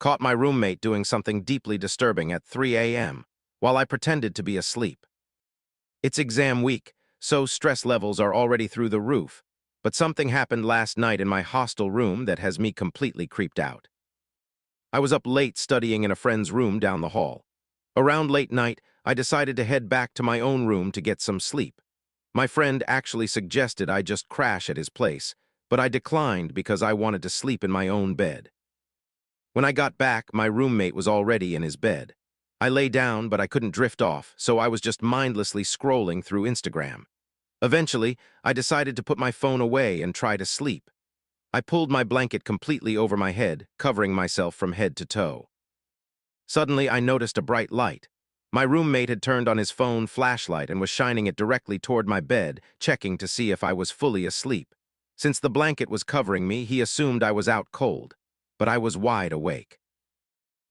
caught my roommate doing something deeply disturbing at 3 a.m. while I pretended to be asleep. It's exam week, so stress levels are already through the roof, but something happened last night in my hostel room that has me completely creeped out. I was up late studying in a friend's room down the hall. Around late night, I decided to head back to my own room to get some sleep. My friend actually suggested I just crash at his place, but I declined because I wanted to sleep in my own bed. When I got back, my roommate was already in his bed. I lay down, but I couldn't drift off, so I was just mindlessly scrolling through Instagram. Eventually, I decided to put my phone away and try to sleep. I pulled my blanket completely over my head, covering myself from head to toe. Suddenly, I noticed a bright light. My roommate had turned on his phone flashlight and was shining it directly toward my bed, checking to see if I was fully asleep. Since the blanket was covering me, he assumed I was out cold, but I was wide awake.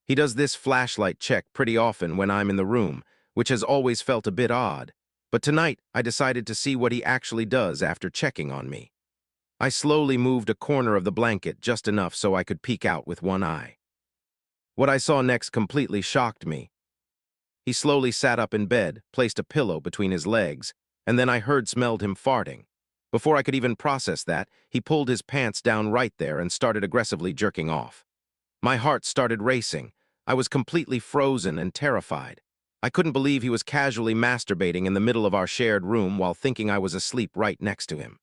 He does this flashlight check pretty often when I'm in the room, which has always felt a bit odd, but tonight I decided to see what he actually does after checking on me. I slowly moved a corner of the blanket just enough so I could peek out with one eye. What I saw next completely shocked me. He slowly sat up in bed, placed a pillow between his legs, and then I smelled him farting. Before I could even process that, he pulled his pants down right there and started aggressively jerking off. My heart started racing. I was completely frozen and terrified. I couldn't believe he was casually masturbating in the middle of our shared room while thinking I was asleep right next to him.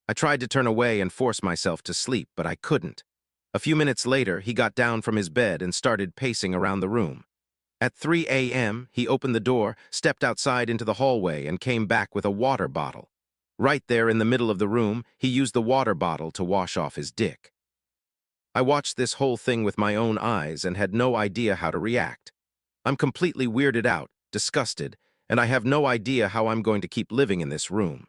I tried to turn away and force myself to sleep, but I couldn't. A few minutes later, he got down from his bed and started pacing around the room. At 3 a.m., he opened the door, stepped outside into the hallway, and came back with a water bottle. Right there in the middle of the room, he used the water bottle to wash off his dick. I watched this whole thing with my own eyes and had no idea how to react. I'm completely weirded out, disgusted, and I have no idea how I'm going to keep living in this room.